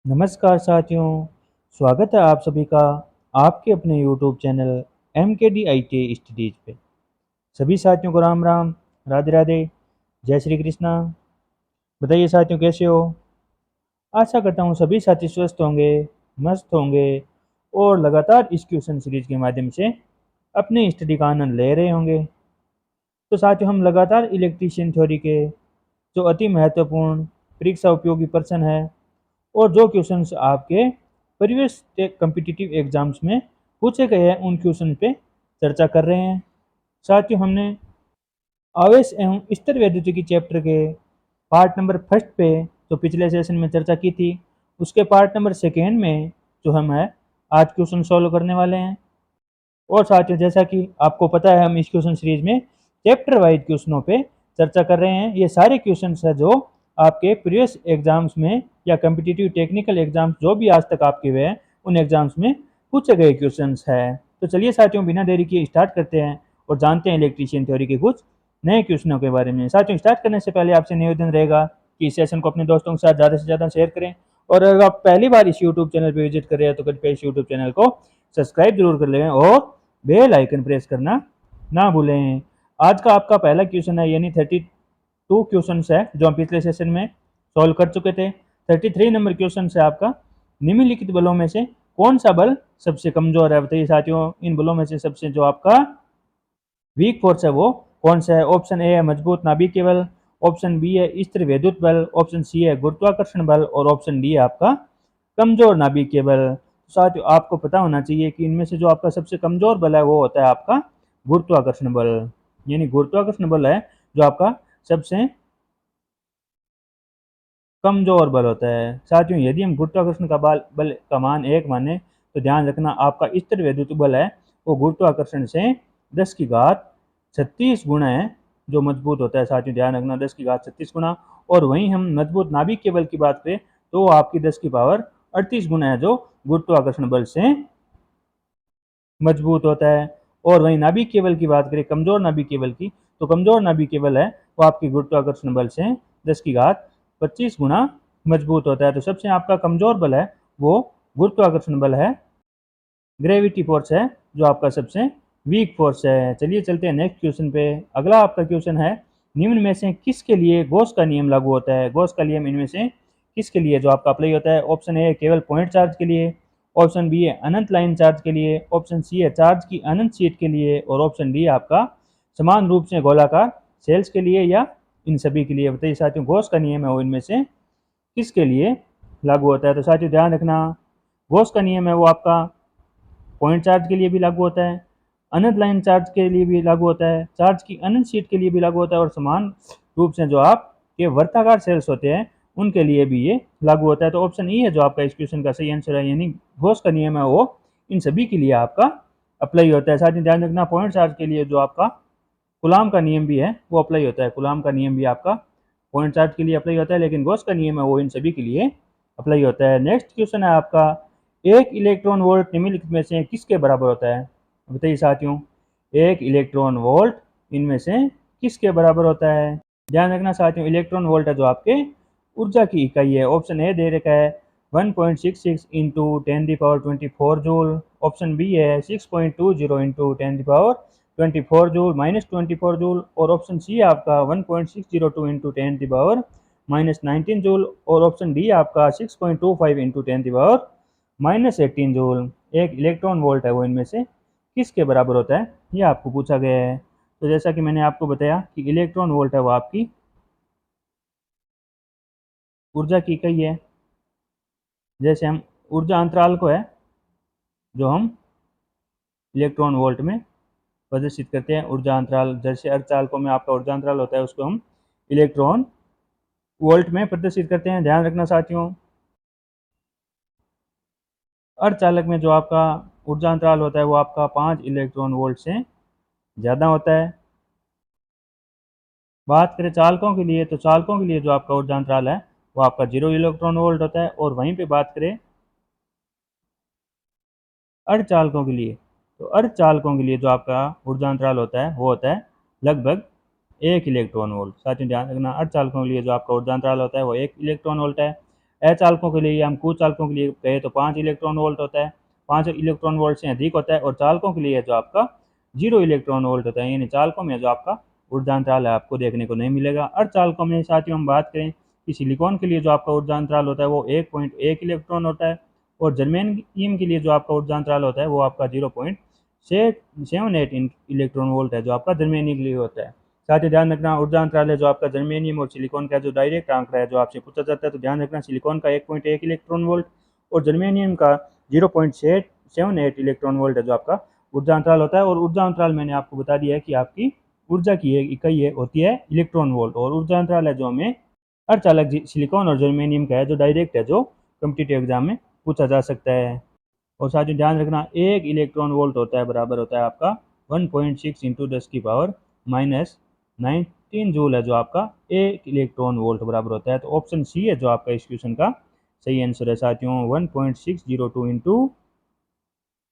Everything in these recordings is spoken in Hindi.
नमस्कार साथियों, स्वागत है आप सभी का आपके अपने YouTube channel MKD IT studies पे। सभी साथियों को राम राम, राधे राधे, जय श्री कृष्णा। बताइए साथियों कैसे हो। आशा करता हूँ सभी साथी स्वस्थ होंगे, मस्त होंगे और लगातार इस क्वेश्चन सीरीज के माध्यम से अपनी स्टडी का आनंद ले रहे होंगे। तो साथियों हम लगातार इलेक्ट्रीशियन थ्योरी के जो अति महत्वपूर्ण परीक्षा उपयोगी प्रश्न है और जो क्वेश्चंस आपके प्रीवियस कम्पिटिटिव एग्जाम्स में पूछे गए हैं उन क्वेश्चन पे चर्चा कर रहे हैं। साथ ही हमने आवेश एवं स्तर वैद्युतिकी चैप्टर के पार्ट नंबर फर्स्ट पे जो पिछले सेशन में चर्चा की थी उसके पार्ट नंबर सेकेंड में जो हम है आज क्वेश्चन सॉल्व करने वाले हैं। और साथियों जैसा कि आपको पता है हम इस क्वेश्चन सीरीज में चैप्टर वाइज क्वेश्चनों पे चर्चा कर रहे हैं। ये सारे क्वेश्चंस है जो आपके प्रीवियस एग्जाम्स में या कम्पिटिटिव टेक्निकल एग्जाम्स जो भी आज तक आपके हुए हैं उन एग्जाम्स में पूछे गए क्वेश्चंस है। तो चलिए साथियों बिना देरी किए स्टार्ट करते हैं और जानते हैं इलेक्ट्रीशियन थ्योरी के कुछ नए क्वेश्चनों के बारे में। साथियों स्टार्ट करने से पहले आपसे निवेदन रहेगा कि इस सेशन को अपने दोस्तों के साथ ज़्यादा से ज़्यादा शेयर करें और अगर आप पहली बार इस यूट्यूब चैनल पर विजिट कर रहे हैं तो कृपया इस यूट्यूब चैनल को सब्सक्राइब जरूर कर लें और बेल आइकन प्रेस करना ना भूलें। आज का आपका पहला क्वेश्चन है यानी 32 क्वेश्चन है जो हम पिछले सेशन में सॉल्व कर चुके थे। 33 नंबर क्वेश्चन है आपका निम्नलिखित बलों में से कौन सा बल सबसे कमजोर है। बताइए साथियों इन बलों में से सबसे जो आपका वीक फोर्स है वो कौन सा है। ऑप्शन ए है मजबूत नाभिकीय बल, ऑप्शन बी है स्थिर वैद्युत बल, ऑप्शन सी है गुरुत्वाकर्षण बल और ऑप्शन डी है आपका कमजोर नाभिकीय बल। साथियों आपको पता होना चाहिए कि इनमें से जो आपका सबसे कमजोर बल है वो होता है आपका गुरुत्वाकर्षण बल। यानी गुरुत्वाकर्षण बल है जो आपका सबसे कमजोर बल होता है। साथियों यदि हम गुरुत्वाकर्षण का बल का मान 1 माने तो ध्यान रखना आपका स्थिर वैद्युत बल है वो गुरुत्वाकर्षण से 10 की घात 36 गुना है जो मजबूत होता है। साथियों ध्यान रखना 10 की घात 36 गुना। और वहीं हम मजबूत नाभिकीय बल की बात करें तो आपकी 10 की पावर 38 गुना है जो गुरुत्वाकर्षण बल से मजबूत होता है। और वहीं नाभिकीय बल की बात करें कमजोर नाभिकीय बल की तो कमजोर नाभिकीय बल है वो आपकी गुरुत्वाकर्षण बल से 10 की घात 25 गुना मजबूत होता है। तो सबसे आपका कमजोर बल है वो गुरुत्वाकर्षण बल है, ग्रेविटी फोर्स है जो आपका सबसे वीक फोर्स है। चलिए चलते हैं नेक्स्ट क्वेश्चन पे। अगला आपका क्वेश्चन है निम्न में से किसके लिए गॉस का नियम लागू होता है। गॉस का नियम इनमें से किसके लिए जो आपका अप्लाई होता है। ऑप्शन ए केवल पॉइंट चार्ज के लिए, ऑप्शन बी है अनंत लाइन चार्ज के लिए, ऑप्शन सी है चार्ज की अनंत शीट के लिए और ऑप्शन डी आपका समान रूप से गोलाकार सेल्स के लिए या इन सभी के लिए। बताइए साथियों गॉस का नियम है वो इनमें से किसके लिए लागू होता है। तो साथियों ध्यान रखना गॉस का नियम है वो आपका पॉइंट चार्ज के लिए भी लागू होता है, अनंत लाइन चार्ज के लिए भी लागू होता है, चार्ज की अनंत शीट के लिए भी लागू होता है और समान रूप से जो आपके वर्ताकार सेल्स होते हैं उनके लिए भी ये लागू होता है। तो ऑप्शन ई है जो आपका इस क्वेश्चन का सही आंसर है यानी गॉस का नियम है वो इन सभी के लिए आपका अप्लाई होता है। साथ ही ध्यान रखना पॉइंट चार्ज के लिए जो आपका कुलाम का नियम भी है वो अप्लाई होता है। कुलाम का नियम भी आपका पॉइंट चार्ज के लिए अप्लाई होता है लेकिन गॉस का नियम है वो इन सभी के लिए अप्लाई होता है। नेक्स्ट क्वेश्चन है आपका एक इलेक्ट्रॉन वोल्ट निम्नलिखित में से किसके बराबर होता है। बताइए साथियों एक इलेक्ट्रॉन वोल्ट इनमें से किसके बराबर होता है। ध्यान रखना साथियों इलेक्ट्रॉन वोल्ट है जो आपके ऊर्जा की इकाई है। ऑप्शन ए दे रखा है 1.66 इंटू 10⁻24 जूल, ऑप्शन बी है 6.20 इंटू 10⁻24 जूल -24 जूल और ऑप्शन सी आपका 1.602 इंटू 10⁻19 जूल और ऑप्शन डी आपका 6.25 इंटू 10⁻18 जूल। एक इलेक्ट्रॉन वोल्ट है वो इनमें से किसके बराबर होता है ये आपको पूछा गया है। तो जैसा कि मैंने आपको बताया कि इलेक्ट्रॉन वोल्ट है वो आपकी ऊर्जा की इकाई है। जैसे हम ऊर्जा अंतराल को है जो हम इलेक्ट्रॉन वोल्ट में प्रदर्शित करते हैं। ऊर्जा अंतराल जैसे अर्धचालकों में आपका ऊर्जा अंतराल होता है उसको हम इलेक्ट्रॉन वोल्ट में प्रदर्शित करते हैं। ध्यान रखना साथियों अर्धचालक में जो आपका ऊर्जा अंतराल होता है वो आपका 5 इलेक्ट्रॉन वोल्ट से ज़्यादा होता है। बात करें चालकों के लिए तो चालकों के लिए जो आपका ऊर्जा अंतराल है वो आपका 0 इलेक्ट्रॉन वोल्ट होता है। और वहीं पे बात करें अर्धचालकों के लिए तो अर्धचालकों के लिए जो आपका ऊर्जा अंतराल होता है वो होता है लगभग 1 इलेक्ट्रॉन वोल्ट। साथियों ध्यान रखना अर्धचालकों के लिए जो आपका ऊर्जा अंतराल होता है वो 1 इलेक्ट्रॉन वोल्ट है। अचालकों के लिए, हम कुचालकों के लिए कहे तो 5 इलेक्ट्रॉन वोल्ट होता है, 5 इलेक्ट्रॉन वोल्ट से अधिक होता है। और चालकों के लिए जो आपका 0 इलेक्ट्रॉन वोल्ट होता है, यानी चालकों में जो आपका ऊर्जा अंतराल है आपको देखने को नहीं मिलेगा। अर्धचालकों में साथियों हम बात करें कि सिलिकॉन के लिए जो आपका ऊर्जा अंतराल होता है वो 1.1 इलेक्ट्रॉन होता है, और जर्मेनियम के लिए जो आपका ऊर्जा अंतराल होता है वो आपका 0.78 इलेक्ट्रॉन वोल्ट है, जो आपका जर्मेनियम के लिए होता है। साथ ही ध्यान रखना ऊर्जा अंतराल है जो आपका जर्मेनियम और सिलिकॉन का जो डायरेक्ट आंकड़ा है जो आपसे पूछा जाता है, तो ध्यान रखना सिलिकॉन का 1.1 इलेक्ट्रॉन वोल्ट और जर्मेनियम का 0.78 इलेक्ट्रॉन वोल्ट है जो आपका ऊर्जा अंतराल होता है। और ऊर्जा अंतराल मैंने आपको बता दिया है कि आपकी ऊर्जा की एक इकाई है होती है इलेक्ट्रॉन वोल्ट, और ऊर्जा अंतराल है जो हमें अर्धचालक सिलिकॉन और जर्मेनियम का है जो डायरेक्ट है, जो कॉम्पिटिटिव एग्जाम में पूछा जा सकता है। और साथ ही ध्यान रखना 1 इलेक्ट्रॉन वोल्ट होता है बराबर होता है आपका 1.6 इंटू 10 की पावर माइनस 19 जूल है, जो आपका 1 इलेक्ट्रॉन वोल्ट बराबर होता है। तो ऑप्शन सी है जो आपका इस क्वेश्चन का सही आंसर है साथियों। 1.602 इंटू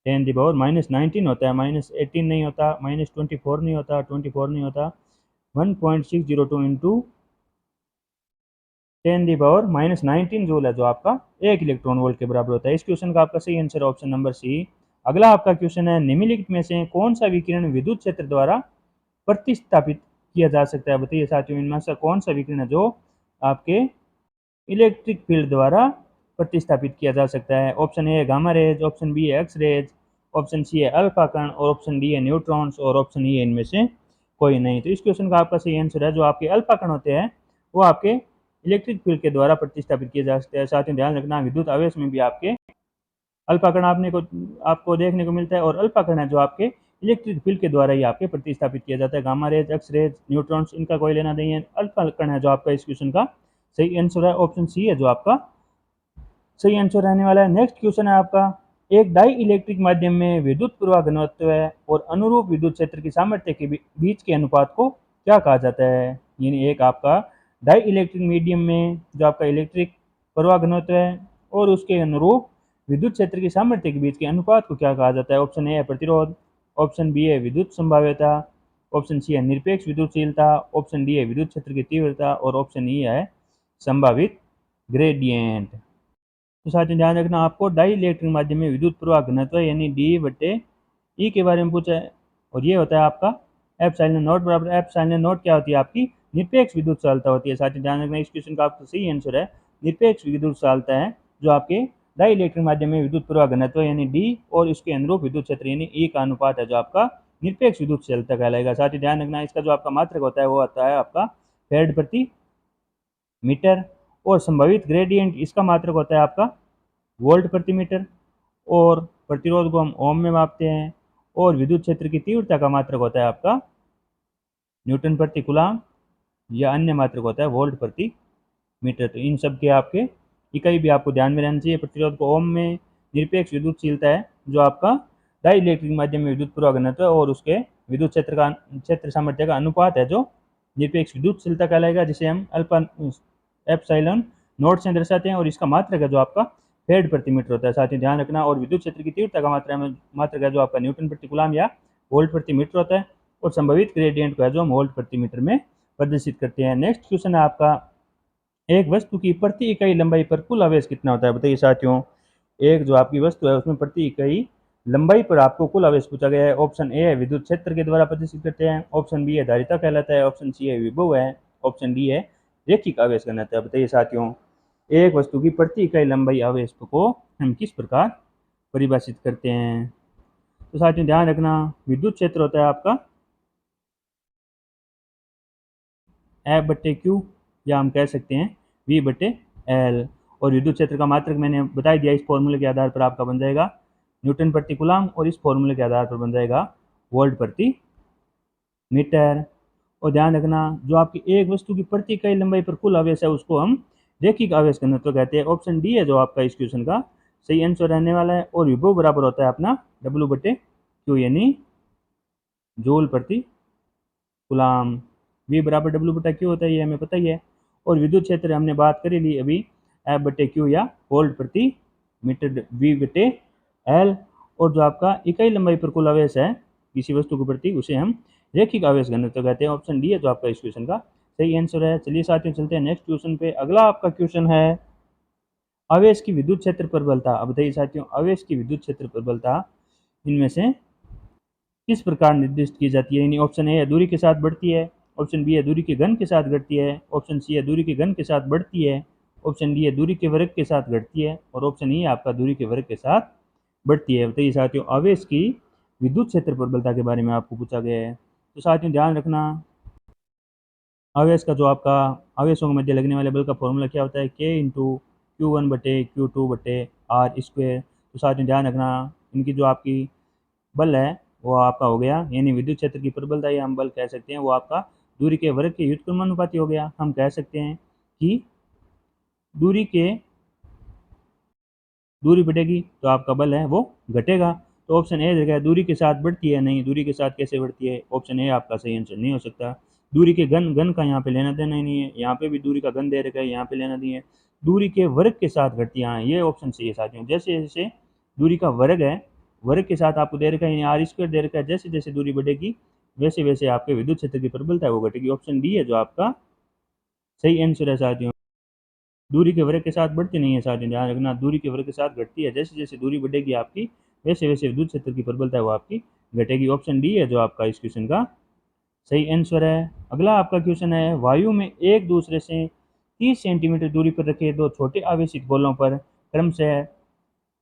10 दी पावर माइनस 19 होता है, माइनस 18 नहीं होता, माइनस 24 नहीं होता, 24 नहीं होता, 1.602 into 10 the power minus 19 joule है जो आपका 1 इलेक्ट्रॉन वोल्ट के बराबर होता है। इस क्वेश्चन का आपका सही आंसर ऑप्शन नंबर सी। अगला आपका क्वेश्चन है निम्नलिखित में से कौन सा विकिरण विद्युत क्षेत्र द्वारा प्रतिस्थापित किया जा सकता है। बताइए साथियों इनमें से कौन सा विकिरण है जो आपके इलेक्ट्रिक फील्ड द्वारा प्रतिस्थापित किया जा सकता है। ऑप्शन ए है गामा रेज, ऑप्शन बी है एक्स रेज, ऑप्शन सी है अल्फा कण और ऑप्शन डी है न्यूट्रॉन्स और ऑप्शन ई है इनमें से कोई नहीं। तो इस क्वेश्चन का आपका सही आंसर है जो आपके अल्फा कण होते हैं वो आपके इलेक्ट्रिक फील्ड के द्वारा प्रतिस्थापित किए जा सकते हैं। साथ ही ध्यान रखना विद्युत आवेश में भी आपके अल्फा कण आपको देखने को मिलता है, और अल्फा कण है जो आपके इलेक्ट्रिक फील्ड के द्वारा ही आपके प्रतिस्थापित किया जाता है। Gamma rays, X rays, neutrons इनका कोई लेना नहीं है, अल्फा कण है जो आपका इस क्वेश्चन का सही आंसर है। ऑप्शन सी है जो आपका सही आंसर रहने वाला है। नेक्स्ट क्वेश्चन है आपका एक डाई इलेक्ट्रिक माध्यम में विद्युत प्रवाह घनत्व है और अनुरूप विद्युत क्षेत्र की सामर्थ्य के बीच के अनुपात को क्या कहा जाता है। यानी एक आपका डाई इलेक्ट्रिक मीडियम में जो आपका इलेक्ट्रिक प्रवाह घनत्व है और उसके अनुरूप विद्युत क्षेत्र की सामर्थ्य के बीच के अनुपात को क्या कहा जाता है। ऑप्शन ए है प्रतिरोध, ऑप्शन बी है विद्युत संभाव्यता, ऑप्शन सी है निरपेक्ष विद्युतशीलता, ऑप्शन डी है विद्युत क्षेत्र की तीव्रता और ऑप्शन ई है संभावित ग्रेडियंट। तो साथियों ध्यान रखना आपको डाई इलेक्ट्रिक माध्यम में विद्युत प्रवाह घनत्व यानी डी बटे ई के बारे में पूछा है, और ये होता है आपका एप्सिलॉन नॉट बराबर एप्सिलॉन नॉट क्या होती है आपकी निरपेक्ष विद्युत चालकता होती है। साथियों ध्यान रखना इस क्वेश्चन का आपका सही आंसर है निरपेक्ष विद्युत चालकता है जो आपके डाई इलेक्ट्रिक माध्यम में विद्युत प्रवाह घनत्व यानी डी और इसके अनुरूप विद्युत क्षेत्र यानी ई का अनुपात है जो आपका निरपेक्ष विद्युत चालकता कहलाएगा। साथ ही ध्यान रखना इसका जो आपका मात्रक होता है वो आता है आपका फेराड प्रति मीटर, और संभावित ग्रेडियंट इसका मात्रक होता है आपका वोल्ट प्रति मीटर, और प्रतिरोध को हम ओम में मापते हैं, और विद्युत क्षेत्र की तीव्रता का मात्रक होता है आपका न्यूटन प्रति कूलम या अन्य मात्रक होता है वोल्ट प्रति मीटर। तो इन सब के आपके इकाई भी आपको ध्यान में रहना चाहिए। प्रतिरोध को ओम में, निरपेक्ष विद्युतशीलता है जो आपका डाई इलेक्ट्रिक माध्यम में विद्युत प्रवाह घनत्व है और उसके विद्युत क्षेत्र सामर्थ्य का अनुपात है जो निरपेक्ष विद्युतशीलता कहलाएगा, जिसे हम अल्फा एप्सिलॉन नोट से दर्शाते हैं, और इसका मात्रक है जो आपका फेराड प्रति मीटर होता है। साथ ही ध्यान रखना और विद्युत क्षेत्र की तीव्रता का मात्रक है जो आपका न्यूटन प्रति कूलम या वोल्ट प्रति मीटर होता है, और संभावित ग्रेडियंट को है जो हम वोल्ट प्रति मीटर में प्रदर्शित करते हैं। नेक्स्ट क्वेश्चन है आपका एक वस्तु की प्रति इकाई लंबाई पर कुल आवेश कितना होता है। बताइए साथियों एक जो आपकी वस्तु है उसमें प्रति इकाई लंबाई पर आपको कुल आवेश पूछा गया है। ऑप्शन ए है विद्युत क्षेत्र के द्वारा प्रदर्शित करते हैं, ऑप्शन बी है धारिता कहलाता है, ऑप्शन सी है विभव है, ऑप्शन डी है रैखिक आवेश कहलाता है। बताइए साथियों एक वस्तु की प्रति इकाई लंबाई आवेश को हम किस प्रकार परिभाषित करते हैं। तो साथियों ध्यान रखना विद्युत क्षेत्र होता है आपका F बटे क्यू, या हम कह सकते हैं V बटे एल, और विद्युत क्षेत्र का मात्रक मैंने बता दिया इस फॉर्मूले के आधार पर आपका बन जाएगा न्यूटन प्रति कूलम, और इस फॉर्मूले के आधार पर बन जाएगा वोल्ट प्रति मीटर। और ध्यान रखना जो आपकी एक वस्तु की प्रति इकाई लंबाई पर कुल आवेश है उसको हम रैखिक आवेश घनत्व कहते हैं। ऑप्शन डी है जो आपका इस क्वेश्चन का सही आंसर रहने वाला है, और विभव बराबर होता है अपना W बटे क्यू यानी जूल प्रति कूलम। V बराबर W बटा क्यू होता है ये हमें पता ही है, और विद्युत क्षेत्र हमने बात करी ली अभी F बटे क्यू या वोल्ट प्रति मीटर V बटे एल, और जो आपका इकाई लंबाई पर कुल आवेश है किसी वस्तु के प्रति उसे हम रैखिक आवेश घनत्व कहते हैं। ऑप्शन डी है जो आपका इस क्वेश्चन का सही आंसर है। चलिए साथियों चलते हैं नेक्स्ट क्वेश्चन पे। अगला आपका क्वेश्चन है आवेश की विद्युत क्षेत्र प्रबलता। अब बताइए साथियों, आवेश की विद्युत क्षेत्र प्रबलता इनमें से किस प्रकार निर्दिष्ट की जाती है? यानी ऑप्शन ए है दूरी के साथ बढ़ती है, ऑप्शन बी है दूरी के घन के साथ घटती है, ऑप्शन सी है दूरी के घन के साथ बढ़ती है, ऑप्शन डी है दूरी के वर्ग के साथ घटती है और ऑप्शन ई है आपका दूरी के वर्ग के साथ बढ़ती है। बताइए साथियों, आवेश की विद्युत क्षेत्र प्रबलता के बारे में आपको पूछा गया है। तो साथियों ध्यान रखना, आवेश का जो आपका आवेशों के मध्य लगने वाले बल का फॉर्मूला क्या होता है? के इंटू क्यू वन बटे क्यू टू बटे आर स्क्वेयर। तो साथियों ध्यान रखना, इनकी जो आपकी बल है वो आपका हो गया, यानी विद्युत क्षेत्र की प्रबलता या हम बल कह सकते हैं वो आपका दूरी के वर्ग के व्युत्क्रमानुपाती हो गया। हम कह सकते हैं कि दूरी के दूरी बढ़ेगी तो आपका बल है वो घटेगा। तो ऑप्शन ए जगह दूरी के साथ बढ़ती है, नहीं दूरी के साथ कैसे बढ़ती है? ऑप्शन ए आपका सही आंसर नहीं हो सकता। दूरी के घन, घन का यहाँ पे लेना देना ही नहीं है, यहाँ पे भी दूरी का घन दे रखा है, यहाँ पे लेना नहीं है। दूरी के वर्ग के साथ घटती है, हाँ ये ऑप्शन सही है साथियों। जैसे जैसे दूरी का वर्ग है, वर्ग के साथ आपको दे रखा है, आर स्क्वायर दे रखा है, जैसे जैसे दूरी बढ़ेगी वैसे वैसे आपके विद्युत क्षेत्र की प्रबलता है वो घटेगी। ऑप्शन डी है जो आपका सही आंसर है साथियों। दूरी के वर्ग के साथ बढ़ती नहीं है साथियों, ध्यान रखना, दूरी के वर्ग के साथ घटती है, जैसे जैसे दूरी बढ़ेगी आपकी वैसे वैसे विद्युत क्षेत्र की प्रबलता है वो आपकी घटेगी। ऑप्शन डी है जो आपका इस क्वेश्चन का सही आंसर है। अगला आपका क्वेश्चन है, वायु में एक दूसरे से 30 सेंटीमीटर दूरी पर रखे दो छोटे आवेशित गोलों पर क्रमशः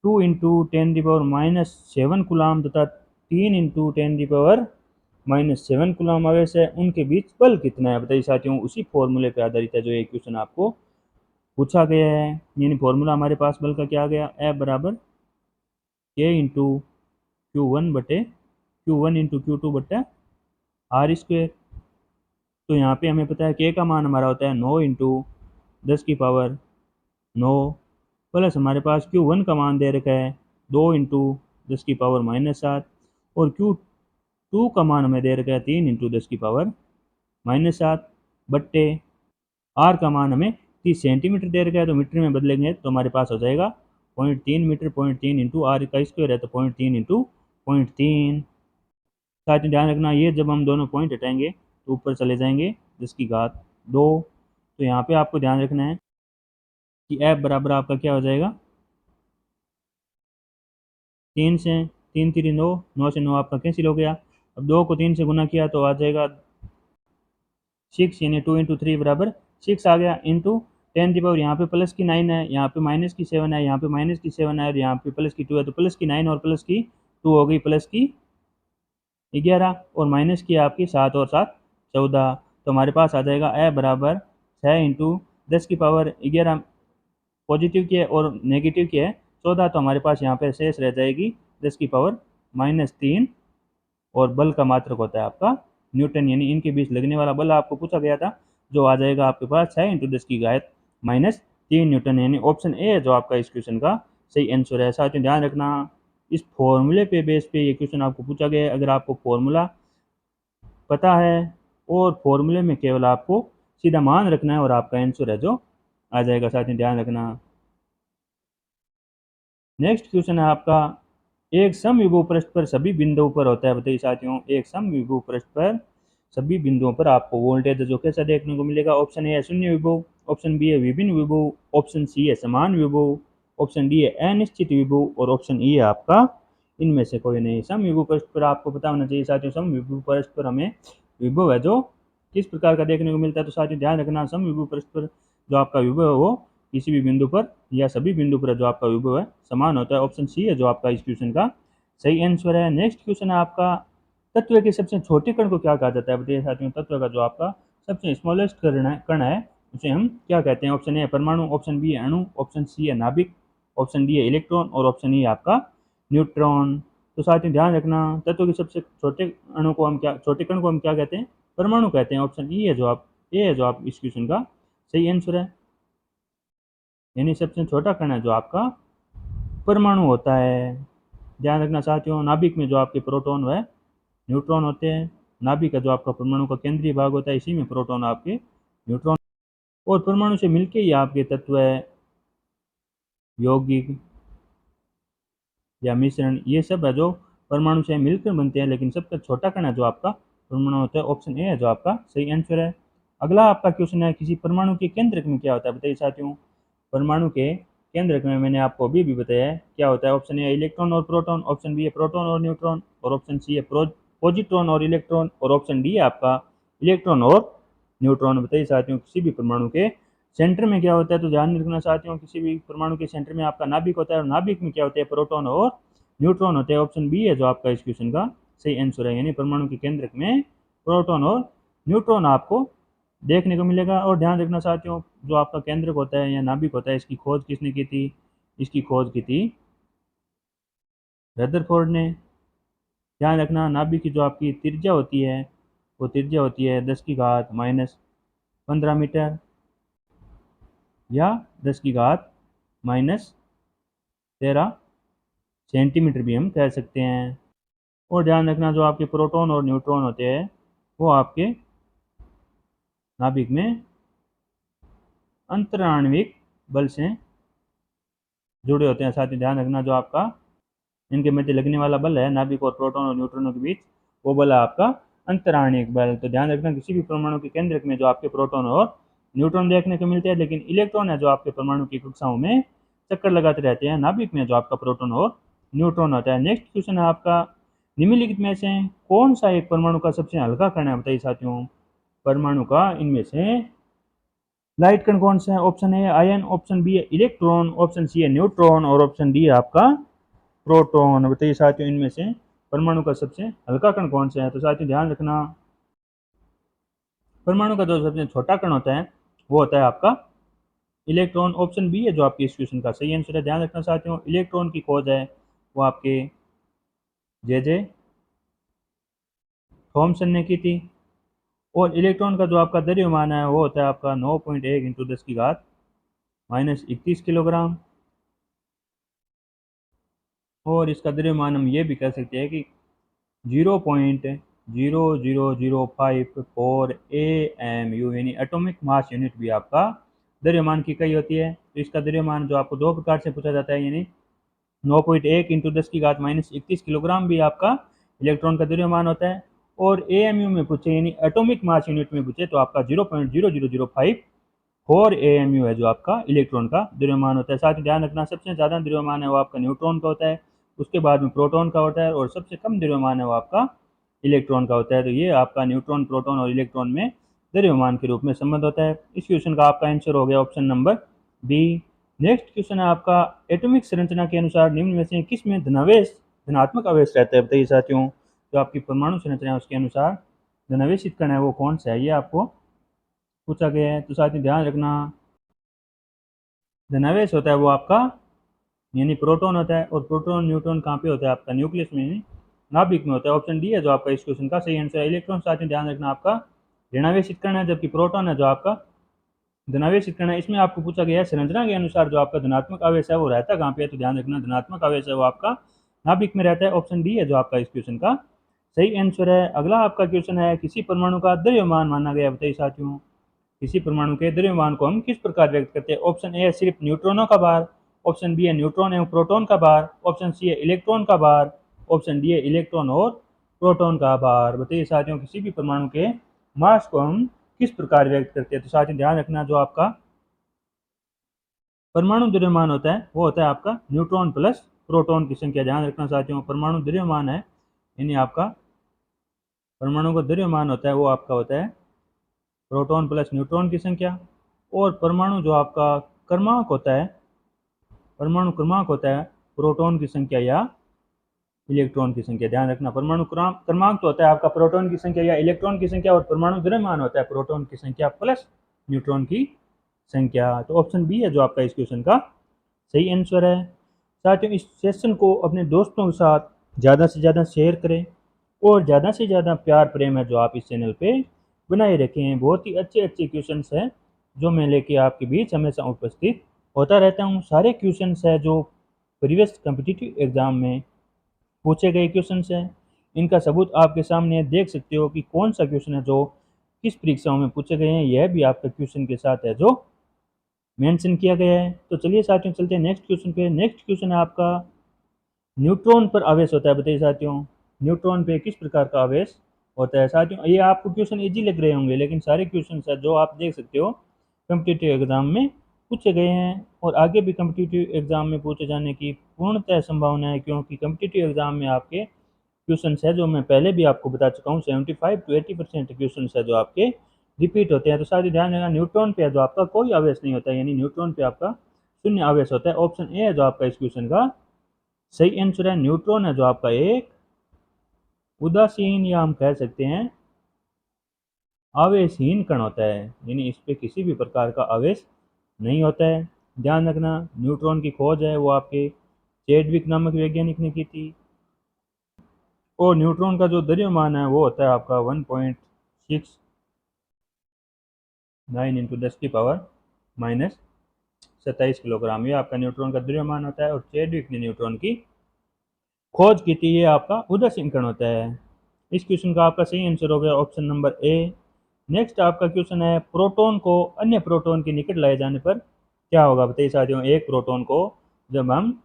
2 इंटू 10⁻⁷ कूलाम तथा 3 इंटू 10⁻⁷ कूलाम आवेश है, उनके बीच बल कितना है? बताइए साथियों, उसी फॉर्मूले पर आधारित है जो ये क्वेश्चन आपको पूछा गया है। यानी फॉर्मूला हमारे पास बल का क्या आ गया? F बराबर के इंटू क्यू वन बटे Q one into Q two बटे आर स्क्वेयर। तो यहाँ पे हमें पता है के का मान हमारा होता है 9 × 10⁻9 प्लस हमारे पास क्यू वन का मान दे रखा है 2 × 10⁻⁷ और क्यू टू का मान हमें दे रखा है 3 × 10⁻⁷ बट्टे आर का मान हमें 30 सेंटीमीटर दे रखा है, तो मीटर में बदलेंगे तो हमारे पास हो जाएगा 0.3 मीटर। 0.3 इंटू आर का स्क्वायर है तो 0.3 इंटू 0.3। साथ में ध्यान रखना, ये जब हम दोनों पॉइंट हटाएंगे तो ऊपर चले जाएंगे 10⁻2। तो यहाँ पे आपको ध्यान रखना है कि एफ बराबर आपका क्या हो जाएगा? 3 से 3 × 3 = 9, 9 से 9 आपका कैंसिल हो गया। अब 2 को 3 से गुना किया तो आ जाएगा 6, यानी 2 × 3 बराबर 6 आ गया। इंटू 10 यहाँ पे प्लस की 9 है, यहाँ पे माइनस की 7 है, यहाँ पे माइनस की 7 है और यहाँ पे प्लस की 2 है, तो प्लस की 9 और प्लस की 2 हो गई प्लस की 11 और माइनस की आपकी 7 और 7 14। तो हमारे पास आ जाएगा ए बराबर 6 इंटू 10⁻11 पॉजिटिव की है और नेगेटिव की है 14। तो हमारे पास यहाँ पे शेष रह जाएगी 10⁻−3 और बल का मात्रक होता है आपका न्यूटन, यानी इनके बीच लगने वाला बल आपको पूछा गया था जो आ जाएगा आपके पास 6 × 10⁻−3 न्यूटन, यानी ऑप्शन ए है जो आपका इस क्वेश्चन का सही आंसर है। साथ में ध्यान रखना, इस फॉर्मूले पे बेस पे ये क्वेश्चन आपको पूछा गया है। अगर आपको फॉर्मूला पता है और फॉर्मूले में केवल आपको सीधा मान रखना है और आपका आंसर है जो आ जाएगा। साथ में ध्यान रखना, नेक्स्ट क्वेश्चन है आपका, एक समविभव पृष्ठ पर सभी बिंदुओं पर होता है। बताइए साथियों, एक समविभव पृष्ठ पर सभी बिंदुओं पर आपको वोल्टेज जो कैसा देखने को मिलेगा? ऑप्शन ए है शून्य विभव, ऑप्शन बी है विभिन्न विभव, ऑप्शन सी है समान विभव, ऑप्शन डी है अनिश्चित विभव और ऑप्शन ई है आपका इनमें से कोई नहीं। समविभव पृष्ठ पर आपको पता होना चाहिए साथियों, समविभव पृष्ठ पर हमें विभव है जो किस प्रकार का देखने को मिलता है। तो साथियों ध्यान रखना, समविभव पृष्ठ पर जो आपका विभव है वो किसी भी बिंदु पर या सभी बिंदु पर जो आपका विभव है समान होता है। ऑप्शन सी है जो आपका इस क्वेश्चन का सही आंसर है। नेक्स्ट क्वेश्चन है आपका, तत्व के सबसे छोटे कण को क्या कहा जाता है? बताइए साथियों, तत्व का जो आपका सबसे स्मॉलेस्ट कण है उसे हम क्या कहते हैं? ऑप्शन ए है परमाणु, ऑप्शन बी है अणु, ऑप्शन सी है नाभिक, ऑप्शन डी है इलेक्ट्रॉन और ऑप्शन ई है आपका न्यूट्रॉन। तो साथियों ध्यान रखना, तत्व के सबसे छोटे अणु को हम क्या, छोटे कण को हम क्या कहते हैं? परमाणु कहते हैं। ऑप्शन ई है जो आप ए है जो आप इस क्वेश्चन का सही आंसर है, यानी सबसे छोटा कण है जो आपका परमाणु होता है। ध्यान रखना साथियों, नाभिक में जो आपके प्रोटॉन व न्यूट्रॉन होते हैं, नाभिक का जो आपका परमाणु का केंद्रीय भाग होता है इसी में प्रोटॉन आपके न्यूट्रॉन और परमाणु से मिलके ही आपके तत्व यौगिक या मिश्रण ये सब है जो परमाणु से मिलकर बनते हैं, लेकिन सबसे छोटा कण है जो आपका परमाणु होता है। ऑप्शन ए है जो आपका सही आंसर है। अगला आपका क्वेश्चन है, किसी परमाणु के केंद्रक में क्या होता है? बताइए साथियों, परमाणु के केंद्रक में मैंने आपको अभी भी बताया है क्या होता है। ऑप्शन ए इलेक्ट्रॉन और प्रोटॉन, ऑप्शन बी है प्रोटॉन और न्यूट्रॉन, और ऑप्शन सी है पॉजिट्रॉन और इलेक्ट्रॉन, और ऑप्शन डी है आपका इलेक्ट्रॉन और न्यूट्रॉन। बताइए साथियों किसी भी परमाणु के सेंटर में क्या होता है, तो ध्यान रखना साथियों किसी भी परमाणु के सेंटर में आपका नाभिक होता है, और नाभिक में क्या होते हैं, प्रोटॉन और न्यूट्रॉन होते हैं। ऑप्शन बी है जो आपका इस क्वेश्चन का सही आंसर है, यानी परमाणु के केंद्रक में प्रोटॉन और न्यूट्रॉन आपको देखने को मिलेगा। और ध्यान रखना साथियों जो आपका केंद्रक होता है या नाभिक होता है, इसकी खोज किसने की थी, इसकी खोज की थी रदरफोर्ड ने। ध्यान रखना नाभिक की जो आपकी त्रिज्या होती है वो त्रिज्या होती है 10⁻⁻15 मीटर या 10⁻⁻13 सेंटीमीटर भी हम कह सकते हैं। और ध्यान रखना जो आपके प्रोटॉन और न्यूट्रॉन होते हैं वो आपके नाभिक में अंतराण्विक बल से जुड़े होते हैं। साथ ही ध्यान रखना जो आपका इनके मध्य लगने वाला बल है नाभिक और प्रोटॉन और न्यूट्रॉनों के बीच, वो बल है आपका अंतराणिक बल। तो ध्यान रखना किसी भी परमाणु के केंद्रक में जो आपके प्रोटॉन और न्यूट्रॉन देखने को मिलते हैं, लेकिन इलेक्ट्रॉन है जो आपके परमाणु की कक्षाओं में चक्कर लगाते रहते हैं। नाभिक में जो आपका प्रोटॉन और न्यूट्रॉन होता है। नेक्स्ट क्वेश्चन है आपका निम्नलिखित में से कौन सा एक परमाणु का सबसे हल्का कण है। बताइए साथियों परमाणु का इनमें से लाइट कण कौन सा है। Option A ion, option B है इलेक्ट्रॉन, ऑप्शन सी है न्यूट्रॉन, और ऑप्शन डी है आपका प्रोटॉन। बताइए साथियों इनमें से परमाणु का सबसे हल्का कण कौन सा है। तो साथियों ध्यान रखना परमाणु का जो सबसे छोटा कण होता है वो होता है आपका इलेक्ट्रॉन। ऑप्शन बी है जो आपकी इस क्वेश्चन का सही आंसर है। ध्यान रखना साथियों इलेक्ट्रॉन की खोज है वो आपके जे जे थॉमसन ने की थी। और इलेक्ट्रॉन का जो आपका द्रव्यमान है वो होता है आपका 9.1 इंटू 10⁻⁻31 किलोग्राम। और इसका द्रव्यमान हम ये भी कह सकते हैं कि 0.00054 AMU यानी एटॉमिक मास यूनिट भी आपका द्रव्यमान की इकाई होती है। तो इसका द्रव्यमान जो आपको दो प्रकार से पूछा जाता है, यानी 9.1 इंटू 10⁻⁻31 किलोग्राम भी आपका इलेक्ट्रॉन का द्रव्यमान होता है। और AMU में पूछे यानी एटॉमिक मास यूनिट में पूछे तो आपका 0.00054 AMU है जो आपका इलेक्ट्रॉन का द्रव्यमान होता है। साथ ही ध्यान रखना सबसे ज़्यादा द्रव्यमान है वो आपका न्यूट्रॉन का होता है, उसके बाद में प्रोटॉन का होता है, और सबसे कम द्रव्यमान है वो आपका इलेक्ट्रॉन का होता है। तो ये आपका न्यूट्रॉन, प्रोटॉन और इलेक्ट्रॉन में द्रव्यमान के रूप में संबंध होता है। इस क्वेश्चन का आपका आंसर हो गया option number B. Next question है आपका एटॉमिक संरचना के अनुसार निम्न में से किस में धनावेश धनात्मक आवेश रहता है। बताइए साथियों जो आपकी परमाणु संरचना है उसके अनुसार धनावेशित कण है वो कौन सा है, ये आपको पूछा गया है। तो साथियों ध्यान रखना धनावेश होता है वो आपका यानी प्रोटॉन होता है, और प्रोटॉन न्यूट्रॉन कहाँ पे होता है आपका न्यूक्लियस में, नाभिक में होता है। ऑप्शन डी है जो आपका इस क्वेश्चन का सही आंसर है। इलेक्ट्रॉन साथियों ध्यान रखना आपका ऋणावेशित कण है, जबकि प्रोटॉन है जो आपका धनावेशित कण है। इसमें आपको पूछा गया है संरचना के अनुसार जो आपका धनात्मक आवेश है वो रहता कहाँ पे है। तो ध्यान रखना धनात्मक आवेश है वो आपका नाभिक में रहता है। ऑप्शन डी है जो आपका इस क्वेश्चन का सही आंसर है। अगला आपका क्वेश्चन है किसी परमाणु का द्रव्यमान माना गया है। बताइए साथियों किसी परमाणु के द्रव्यमान को हम किस प्रकार व्यक्त करते हैं। ऑप्शन ए है सिर्फ न्यूट्रॉनों का भार, ऑप्शन बी है न्यूट्रॉन एवं प्रोटॉन का भार, ऑप्शन सी है इलेक्ट्रॉन का भार, ऑप्शन डी है इलेक्ट्रॉन और प्रोटॉन का भार। बताइए साथियों किसी भी परमाणु के मास को हम किस प्रकार व्यक्त करते हैं। तो साथियों ध्यान रखना जो आपका परमाणु द्रव्यमान होता है वो होता है आपका न्यूट्रॉन प्लस प्रोटॉन की संख्या। ध्यान रखना साथियों परमाणु द्रव्यमान है यानी आपका परमाणु का द्रव्यमान होता है वो आपका होता है प्रोटॉन प्लस न्यूट्रॉन की संख्या। और परमाणु जो आपका क्रमांक होता है परमाणु क्रमांक होता है प्रोटॉन की संख्या या इलेक्ट्रॉन की संख्या। ध्यान रखना परमाणु क्रमांक तो होता है आपका प्रोटॉन की संख्या या इलेक्ट्रॉन की संख्या, और परमाणु द्रव्यमान होता है प्रोटॉन की संख्या प्लस न्यूट्रॉन की संख्या। तो ऑप्शन बी है जो आपका इस क्वेश्चन का सही आंसर है। साथियों इस सेशन को अपने दोस्तों के साथ ज़्यादा से ज़्यादा शेयर करें, और ज़्यादा से ज़्यादा प्यार प्रेम है जो आप इस चैनल पे बनाए रखें। बहुत ही अच्छे अच्छे क्वेश्चंस हैं जो मैं लेके आपके बीच हमेशा उपस्थित होता रहता हूँ। सारे क्वेश्चंस है जो प्रीवियस कम्पिटिटिव एग्जाम में पूछे गए क्वेश्चंस हैं, इनका सबूत आपके सामने देख सकते हो कि कौन सा क्वेश्चन है जो किस परीक्षाओं में पूछे गए हैं। यह भी आपका क्वेश्चन के साथ है जो मेंशन किया गया है। तो चलिए साथियों चलते हैं नेक्स्ट क्वेश्चन पे। नेक्स्ट क्वेश्चन है आपका न्यूट्रॉन पर आवेश होता है। बताइए साथियों न्यूट्रॉन पे किस प्रकार का आवेश होता है। साथियों ये आपको क्वेश्चन इजी लग रहे होंगे, लेकिन सारे क्वेश्चन है जो आप देख सकते हो कम्पिटिटिव एग्जाम में पूछे गए हैं और आगे भी कम्पिटिटिव एग्ज़ाम में पूछे जाने की पूर्णतः संभावना है, क्योंकि कम्पिटिटिव एग्ज़ाम में आपके क्वेश्चन है जो मैं पहले भी आपको बता चुका हूँ 75 to 80% क्वेश्चन है जो आपके रिपीट होते हैं। तो साथ ही ध्यान रखना न्यूट्रॉन पे जो आपका कोई आवेश नहीं होता है, यानी न्यूट्रॉन पे आपका शून्य आवेश होता है। ऑप्शन ए है जो आपका इस क्वेश्चन का सही आंसर है। न्यूट्रॉन है जो आपका एक उदासीन या हम कह सकते हैं आवेशहीन कण होता है, यानी इस पे किसी भी प्रकार का आवेश नहीं होता है। ध्यान रखना न्यूट्रॉन की खोज है वो आपके चैडविक नामक वैज्ञानिक ने की थी और न्यूट्रॉन का जो द्रव्यमान है वो होता है आपका 1.69 इंटू 10⁻⁻27 किलोग्राम। ये आपका न्यूट्रॉन का द्रव्यमान होता है और चैडविक ने न्यूट्रॉन की खोज की थी। ये आपका उदासीन कण होता है। इस क्वेश्चन का आपका सही आंसर हो गया ऑप्शन नंबर ए। नेक्स्ट आपका क्वेश्चन है प्रोटॉन को अन्य प्रोटॉन के निकट लाए जाने पर क्या होगा। बताइए साथियों, एक प्रोटॉन को जब हम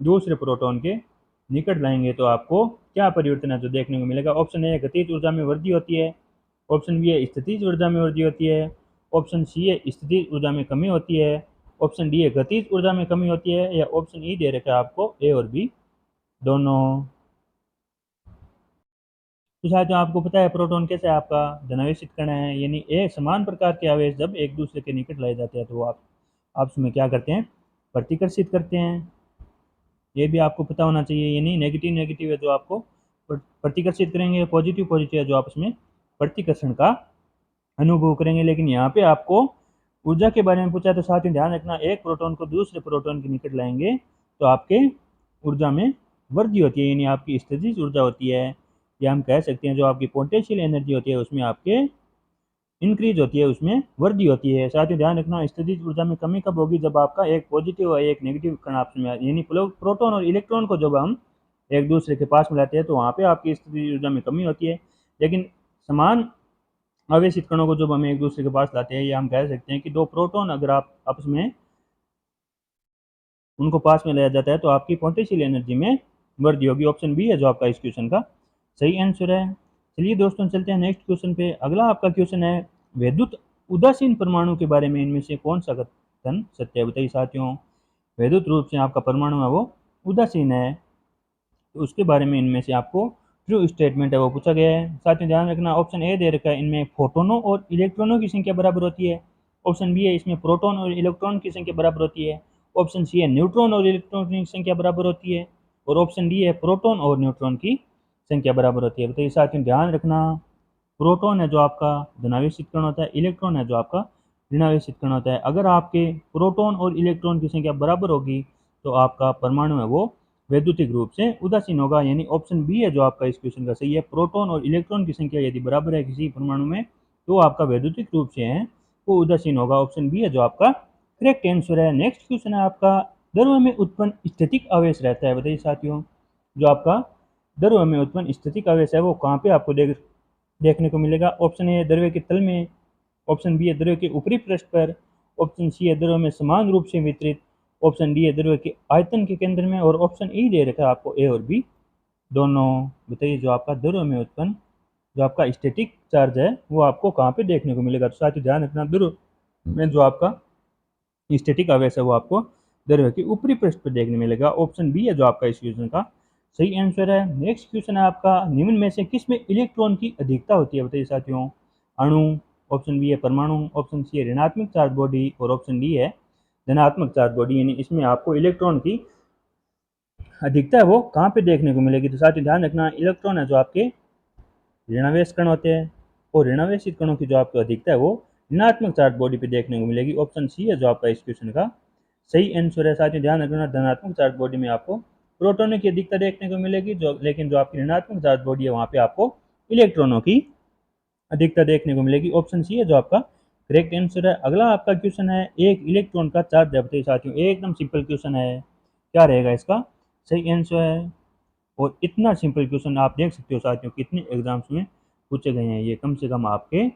दूसरे प्रोटॉन के निकट लाएंगे तो आपको क्या परिवर्तन है जो देखने को मिलेगा। ऑप्शन ए गतिज ऊर्जा में वृद्धि होती है, ऑप्शन बी है स्थितिज ऊर्जा में वृद्धि होती है, ऑप्शन सी है स्थितिज ऊर्जा में कमी होती है, ऑप्शन डी है गतिज ऊर्जा में कमी होती है, या ऑप्शन ई दे रखा है आपको ए और बी दोनों। तो साथियों आपको पता है प्रोटॉन कैसे आपका धनावेशित कण है, यानी एक समान प्रकार के आवेश जब एक दूसरे के निकट लाए जाते हैं तो आप आपस में क्या करते हैं, प्रतिकर्षित करते हैं। ये भी आपको पता होना चाहिए, यानी नेगेटिव नेगेटिव है जो आपको प्रतिकर्षित करेंगे, पॉजिटिव पॉजिटिव है जो आपस में प्रतिकर्षण का अनुभव करेंगे। लेकिन यहाँ पे आपको ऊर्जा के बारे में पूछा तो साथ ही ध्यान रखना एक प्रोटॉन को दूसरे प्रोटॉन के निकट लाएंगे तो आपके ऊर्जा में वृद्धि होती है, यानी आपकी स्थितिज ऊर्जा होती है, या हम कह सकते हैं जो आपकी पोटेंशियल एनर्जी होती है उसमें आपके इंक्रीज होती है, उसमें वृद्धि होती है। साथ ही ध्यान रखना स्थितिज ऊर्जा में कमी कब होगी, जब आपका एक पॉजिटिव और एक नेगेटिव कण आपस में यानी प्रोटॉन और इलेक्ट्रॉन को जब हम एक दूसरे के पास मिलाते हैं तो वहाँ पे आपकी स्थितिज ऊर्जा में कमी होती है। लेकिन समान आवेशित कणों को जब हम एक दूसरे के पास लाते हैं, या हम कह सकते हैं कि दो प्रोटॉन अगर आप आपस में उनको पास में लाया जाता है तो आपकी पोटेंशियल एनर्जी में वृद्धि होगी। ऑप्शन बी है जो आपका इस क्वेश्चन का सही आंसर है। चलिए दोस्तों चलते हैं नेक्स्ट क्वेश्चन पे। अगला आपका क्वेश्चन है वैद्युत उदासीन परमाणु के बारे में इनमें से कौन सा कथन सत्य है। बताइए साथियों, वैद्युत रूप से आपका परमाणु है वो उदासीन है, तो उसके बारे में इनमें से आपको ट्रू स्टेटमेंट है वो पूछा गया है। साथ में ध्यान रखना ऑप्शन ए दे रखा है इनमें फोटोनों और इलेक्ट्रॉनों की संख्या बराबर होती है, ऑप्शन बी है इसमें प्रोटॉन और इलेक्ट्रॉन की संख्या बराबर होती है, ऑप्शन सी है न्यूट्रॉन और इलेक्ट्रॉन की संख्या बराबर होती है, और ऑप्शन डी है प्रोटॉन और न्यूट्रॉन की संख्या बराबर होती है। तो ये साथ में ध्यान रखना प्रोटॉन है जो आपका धनावेशित कण होता है, इलेक्ट्रॉन है जो आपका ऋणावेशित कण होता है। अगर आपके प्रोटॉन और इलेक्ट्रॉन की संख्या बराबर होगी तो आपका परमाणु है वो वैद्युतिक रूप से उदासीन होगा, यानी ऑप्शन बी है जो आपका इस क्वेश्चन का सही है। प्रोटॉन और इलेक्ट्रॉन की संख्या यदि बराबर है किसी परमाणु में तो आपका वैद्युतिक रूप से है वो उदासीन होगा। ऑप्शन बी है जो आपका करेक्ट आंसर है। नेक्स्ट क्वेश्चन है आपका द्रव्य में उत्पन्न स्थितिक आवेश रहता है। बताइए साथियों, जो आपका द्रव्य में उत्पन्न स्थितिक आवेश है वो कहाँ पे आपको देखने को मिलेगा। ऑप्शन ए द्रव्य के तल में, ऑप्शन बी है द्रव्य के ऊपरी पृष्ठ पर, ऑप्शन सी है द्रव्य में समान रूप से वितरित, ऑप्शन डी है द्रव्य के आयतन के केंद्र में, और ऑप्शन ई दे रखा है आपको ए और बी दोनों। बताइए जो आपका द्रव्य में उत्पन्न जो आपका स्टैटिक चार्ज है वो आपको कहाँ पे देखने को मिलेगा। तो साथ ही ध्यान रखना द्रव्य में जो आपका स्टैटिक आवेश है वो आपको द्रव्य के ऊपरी पृष्ठ पर देखने मिलेगा। ऑप्शन बी है जो आपका इस क्वेश्चन का सही आंसर है। नेक्स्ट क्वेश्चन है आपका निम्न में से किस में इलेक्ट्रॉन की अधिकता होती है। बताइए साथियों, अणु, ऑप्शन बी है परमाणु, ऑप्शन सी है ऋणात्मक चार्ज बॉडी, और ऑप्शन डी है धनात्मक चार्ज बॉडी, यानी इसमें आपको इलेक्ट्रॉन की अधिकता है वो कहाँ पे देखने को मिलेगी। तो साथ ही ध्यान रखना इलेक्ट्रॉन है जो आपके ऋणावेश कण होते हैं और ऋणावेशित कणों की जो आपको अधिकता है वो ऋणात्मक चार्ज बॉडी पे देखने को मिलेगी। ऑप्शन सी है जो आपका इस क्वेश्चन का सही आंसर है। साथ ही ध्यान रखना धनात्मक चार्ज बॉडी में आपको प्रोटोनों की अधिकता देखने को मिलेगी, जो लेकिन जो आपकी ऋणात्मक चार्ज बॉडी है वहाँ पे आपको इलेक्ट्रॉनों की अधिकता देखने को मिलेगी। ऑप्शन सी है जो आपका करेक्ट आंसर है। अगला आपका क्वेश्चन है एक इलेक्ट्रॉन का चार्ज है। बताइए साथियों, एकदम सिंपल क्वेश्चन है, क्या रहेगा इसका सही आंसर है। और इतना सिंपल क्वेश्चन आप देख सकते हो साथियों कितने एग्जाम्स में पूछे गए हैं। ये कम से कम आपके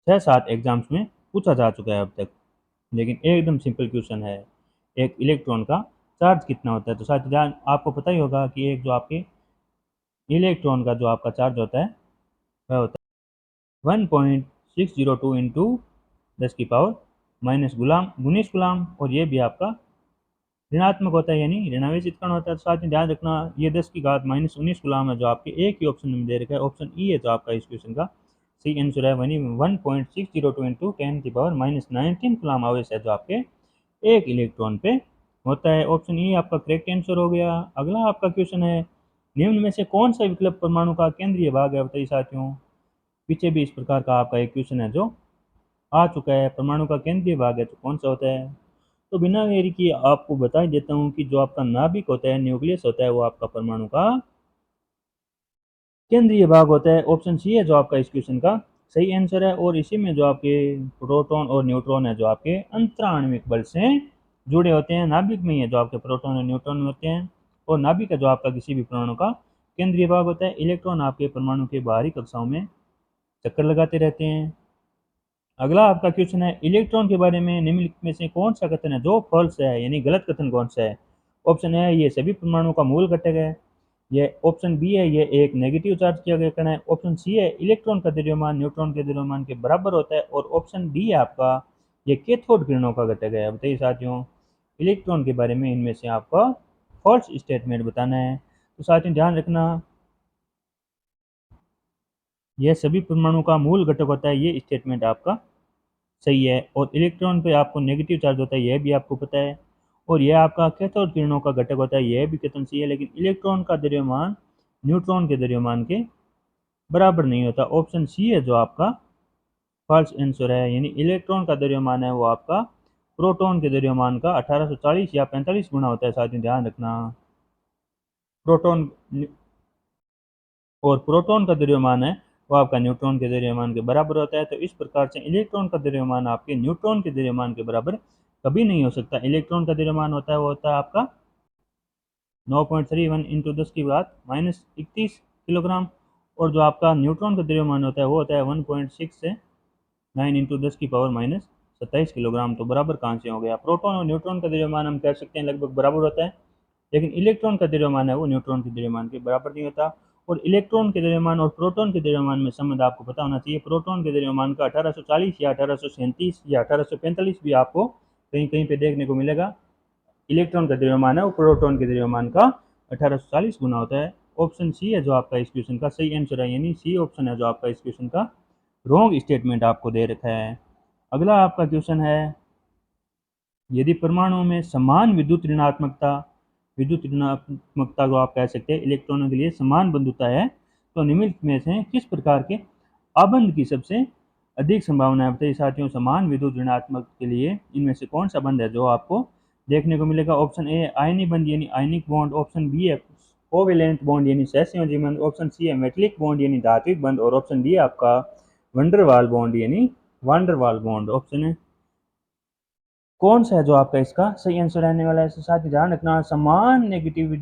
6-7 एग्जाम्स में पूछा जा चुका है अब तक, लेकिन एकदम सिंपल क्वेश्चन है एक इलेक्ट्रॉन का चार्ज कितना होता है। तो साथ ही ध्यान आपको पता ही होगा कि एक जो आपके इलेक्ट्रॉन का जो आपका चार्ज होता है वह होता है 1.602 इंटू 10 की पावर माइनस गुलाम 19 गुलाम, और ये भी आपका ऋणात्मक होता है यानी ऋणावेशित कण होता है। तो साथ में ध्यान रखना ये 10 की घात माइनस 19 गुलाम है जो आपके एक ही ऑप्शन में दे रखा है, ऑप्शन ई है जो आपका इस क्वेश्चन का सही आंसर है। वनी 1.602 इंटू 10 की पावर माइनस 19 गुलाम आवेश है जो आपके एक इलेक्ट्रॉन पे होता है। ऑप्शन ई आपका करेक्ट आंसर हो गया। अगला आपका क्वेश्चन है, निम्न में से कौन सा विकल्प परमाणु का केंद्रीय भाग है? बताइए साथियों, पीछे भी इस प्रकार का आपका एक क्वेश्चन है जो आ चुका है, परमाणु का केंद्रीय भाग है तो कौन सा होता है? तो बिना देरी किए आपको बता ही देता हूँ कि जो आपका नाभिक होता है, न्यूक्लियस होता है, वो आपका परमाणु का केंद्रीय भाग होता है। ऑप्शन सी है जो आपका इस क्वेश्चन का सही आंसर है। और इसी में जो आपके प्रोटॉन और न्यूट्रॉन है जो आपके अंतराण्विक बल से जुड़े होते हैं। नाभिक में ही है जो आपके प्रोटॉन और न्यूट्रॉन होते हैं, और नाभिक है जो आपका किसी भी परमाणु का केंद्रीय भाग होता है। इलेक्ट्रॉन आपके परमाणु के बाहरी कक्षाओं में चक्कर लगाते रहते हैं। अगला आपका क्वेश्चन है, इलेक्ट्रॉन के बारे में निम्नलिखित में से कौन सा कथन है जो फॉल्स है, यानी गलत कथन कौन सा है? ऑप्शन ए ये सभी परमाणु का मूल घटक है, ये ऑप्शन बी है ये एक नेगेटिव चार्ज किया गया कण है, ऑप्शन सी है इलेक्ट्रॉन का द्रव्यमान न्यूट्रॉन के द्रव्यमान के बराबर होता है, और ऑप्शन डी है आपका ये कैथोड किरणों का घटक है। बताइए साथियों, इलेक्ट्रॉन के बारे में इनमें से आपका फॉल्स स्टेटमेंट बताना है। तो साथियों ध्यान रखना, यह सभी परमाणु का मूल घटक होता है, ये स्टेटमेंट आपका सही है। और इलेक्ट्रॉन पे आपको नेगेटिव चार्ज होता है, यह भी आपको पता है। और यह आपका कैथोड किरणों का घटक होता है, यह भी कथन सही है। लेकिन इलेक्ट्रॉन का द्रव्यमान न्यूट्रॉन के द्रव्यमान के बराबर नहीं होता। ऑप्शन सी है जो आपका फॉल्स आंसर है, यानी इलेक्ट्रॉन का द्रव्यमान है वो आपका प्रोटॉन के द्रव्यमान का 1840 या 45 गुना होता है। साथ ही ध्यान रखना, प्रोटॉन और प्रोटॉन का द्रव्यमान है वो आपका न्यूट्रॉन के द्रव्यमान के बराबर होता है। तो इस प्रकार से इलेक्ट्रॉन का द्रव्यमान आपके न्यूट्रॉन के द्रव्यमान के बराबर कभी नहीं हो सकता। इलेक्ट्रॉन का द्रव्यमान होता है वो होता है आपका 9.31 इंटू 10 की घात माइनस 31 किलोग्राम, और जो आपका न्यूट्रॉन का द्रव्यमान होता है वो होता है 1.6 इंटू 10 की पावर माइनस 27 किलोग्राम। तो बराबर कहाँ से हो गया? प्रोटॉन और न्यूट्रॉन का द्रव्यमान हम कह सकते हैं लगभग बराबर होता है, लेकिन इलेक्ट्रॉन का द्रव्यमान है वो न्यूट्रॉन के द्रव्यमान के बराबर नहीं होता। और इलेक्ट्रॉन के द्रव्यमान और प्रोटॉन के द्रव्यमान में संबंध आपको पता होना चाहिए। प्रोटॉन के द्रव्यमान का 1840 या 1837 या 1845 भी आपको कहीं कहीं पे देखने को मिलेगा। इलेक्ट्रॉन का द्रव्यमान है वो प्रोटॉन के द्रव्यमान का 1840 गुना होता है। ऑप्शन सी है जो आपका इस क्वेश्चन का सही आंसर है, यानी सी ऑप्शन है जो आपका इस क्वेश्चन का रॉन्ग स्टेटमेंट आपको दे रखा है। अगला आपका क्वेश्चन है, यदि परमाणुओं में समान विद्युत ऋणात्मकता को आप कह सकते हैं इलेक्ट्रॉनों के लिए समान बंधुता है, तो निम्नलिखित में से किस प्रकार के आबंध की सबसे अधिक संभावना है? बताइए साथियों, समान विद्युत ऋणात्मक के लिए इनमें से कौन सा बंध है जो आपको देखने को मिलेगा? ऑप्शन ए आयनी बंध यानी आयनिक बॉन्ड, ऑप्शन बी है कोवेलेंट बॉन्ड यानी सहसंयोजी बंध, ऑप्शन सी है मेटेलिक बॉन्ड यानी धात्विक बंध, और ऑप्शन डी आपका वंडरवाल बॉन्ड यानी वांडरवाल बॉन्ड। ऑप्शन है कौन सा है जो आपका इसका सही आंसर रहने वाला है? साथ ही ध्यान रखना, समान नेगेटिव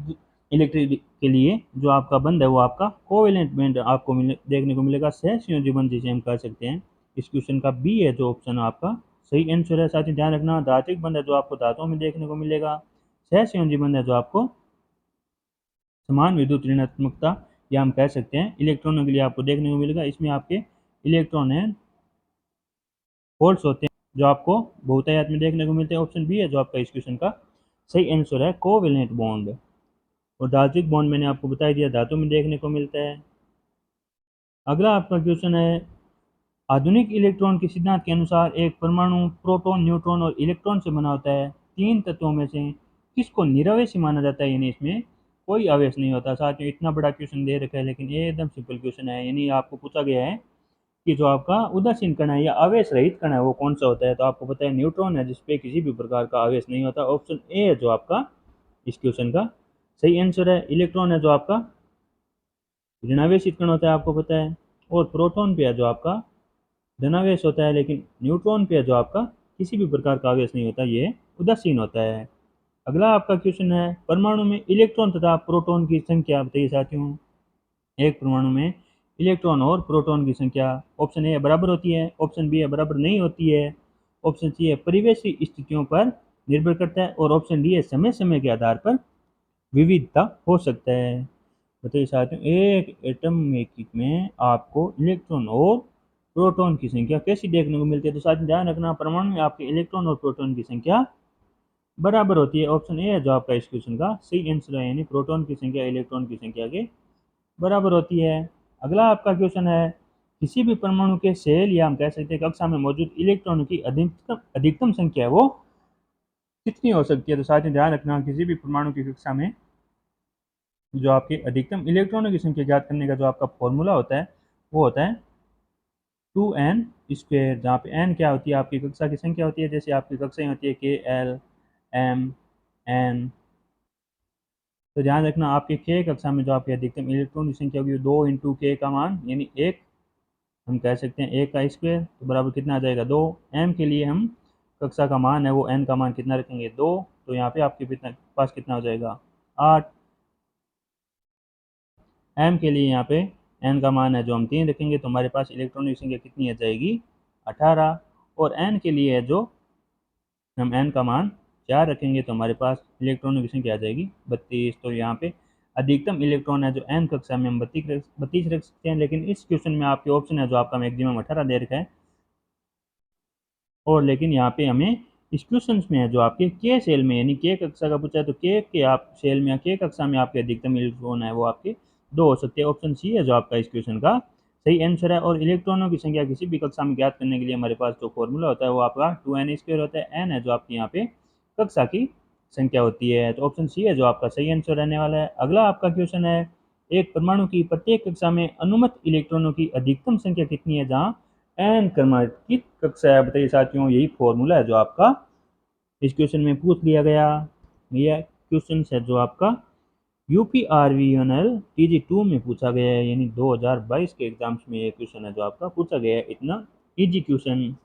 इलेक्ट्रिक के लिए जो आपका बंध है वो आपका कोवेलेंट बंध आपको देखने को मिलेगा, सहसंयोजी बंध जिसे हम कह सकते हैं। इस क्वेश्चन का बी है जो ऑप्शन आपका सही आंसर है। साथ ही ध्यान रखना, धात्विक बंध है जो आपको धातुओं में देखने को मिलेगा, सहसंयोजी बंध है जो आपको समान विद्युत ऋणात्मकता या हम कह सकते हैं इलेक्ट्रॉनों के लिए आपको देखने को मिलेगा। इसमें आपके इलेक्ट्रॉन है होल्स होते हैं जो आपको बहुतायत में देखने को मिलते हैं। ऑप्शन बी है जो आपका इस क्वेश्चन का सही आंसर है, कोवेलेंट बॉन्ड। और धात्विक बॉन्ड मैंने आपको बता दिया धातु में देखने को मिलता है। अगला आपका क्वेश्चन है, आधुनिक इलेक्ट्रॉन के सिद्धांत के अनुसार एक परमाणु प्रोटॉन न्यूट्रॉन और इलेक्ट्रॉन से बना होता है। तीन तत्वों में से किसको निरावेशी माना जाता है, यानी इसमें कोई आवेश नहीं होता। साथ में इतना बड़ा क्वेश्चन दे रखा है लेकिन ये एकदम सिंपल क्वेश्चन है, यानी आपको पूछा गया है कि जो आपका उदासीन कण है या आवेश रहित कण है वो कौन सा होता है? तो आपको पता है न्यूट्रॉन है जिसपे किसी भी प्रकार का आवेश नहीं होता। ऑप्शन ए है जो आपका इस क्वेश्चन का सही आंसर है। इलेक्ट्रॉन है जो आपका ऋणावेशित कण होता है आपको पता है, और प्रोटॉन पे है जो आपका धनावेश होता है, लेकिन न्यूट्रॉन पे है जो आपका किसी भी प्रकार का आवेश नहीं होता, ये उदासीन होता है। अगला आपका क्वेश्चन है, परमाणु में इलेक्ट्रॉन तथा प्रोटॉन की संख्या बताइए साथियों। एक परमाणु में इलेक्ट्रॉन और प्रोटॉन की संख्या ऑप्शन ए बराबर होती है, ऑप्शन बी है बराबर नहीं होती है, ऑप्शन सी है परिवेशी स्थितियों पर निर्भर करता है, और ऑप्शन डी है समय समय के आधार पर विविधता हो सकता है। बताइए साथियों, एक एटम में आपको इलेक्ट्रॉन और प्रोटॉन की संख्या कैसी देखने को मिलती है? तो साथ ध्यान रखना, परमाणु में आपके इलेक्ट्रॉन और प्रोटॉन की संख्या बराबर होती है। ऑप्शन ए है जो आपका इस क्वेश्चन का सही आंसर है, यानी प्रोटॉन की संख्या इलेक्ट्रॉन की संख्या के बराबर होती है। अगला आपका क्वेश्चन है, किसी भी परमाणु के सेल या हम कह सकते हैं कक्षा में मौजूद इलेक्ट्रॉनों की अधिकतम अधिकतम संख्या है वो कितनी हो सकती है? तो साथ ही ध्यान रखना, किसी भी परमाणु की कक्षा में जो आपके अधिकतम इलेक्ट्रॉनों की संख्या ज्ञात करने का जो आपका फॉर्मूला होता है वो होता है 2n², जहाँ पे n क्या होती है? आपकी कक्षा की संख्या होती है। जैसे आपकी कक्षाएं होती है k, l, m, n। तो ध्यान रखना, आपके k कक्षा में जो आपकी अधिकतम इलेक्ट्रॉन की संख्या होगी 2 × k का मान यानी 1, हम कह सकते हैं 1 का स्क्वायर, तो बराबर कितना आ जाएगा 2। m के लिए हम कक्षा का मान है वो n का मान कितना रखेंगे 2, तो यहाँ पे आपके पास कितना हो जाएगा 8। m के लिए यहाँ पे n का मान है जो हम 3 रखेंगे, तो हमारे पास इलेक्ट्रॉनों की संख्या कितनी आ जाएगी 18। और n के लिए है जो हम n का मान 4 रखेंगे, तो हमारे पास इलेक्ट्रॉनों की संख्या आ जाएगी 32। तो यहाँ पे अधिकतम इलेक्ट्रॉन है जो n कक्षा में हम 32 रख सकते हैं, लेकिन इस क्वेश्चन में आपके ऑप्शन है जो आपका मैक्सिमम 18 दे रखा है। और लेकिन यहाँ पे हमें इस क्वेश्चन में है जो आपके के सेल में यानी के कक्षा का पूछा है, तो के आप सेल में या के कक्षा में आपके अधिकतम इलेक्ट्रॉन है वो आपके 2 हो सकते हैं। ऑप्शन सी है जो आपका इस क्वेश्चन का सही आंसर है। और इलेक्ट्रॉनों की संख्या किसी भी कक्षा में ज्ञात करने के लिए हमारे पास जो फॉर्मूला होता है वो आपका 2n² होता है। n है जो आपकी यहाँ पे कक्षा की संख्या होती है, तो ऑप्शन सी है जो आपका सही आंसर रहने वाला है। अगला आपका क्वेश्चन है, एक परमाणु की प्रत्येक कक्षा में अनुमत इलेक्ट्रॉनों की अधिकतम संख्या कितनी है? जहाँ एन क्रमांकित कक्षा है। बताइए साथियों, यही फॉर्मूला है जो आपका इस क्वेश्चन में पूछ लिया गया। यह क्वेश्चन है जो आपका यूपीआरवीएनएल TG2 में पूछा गया है, यानी 2022 के एग्जाम्स में ये क्वेश्चन है जो आपका पूछा गया है, इतना इजी क्वेश्चन।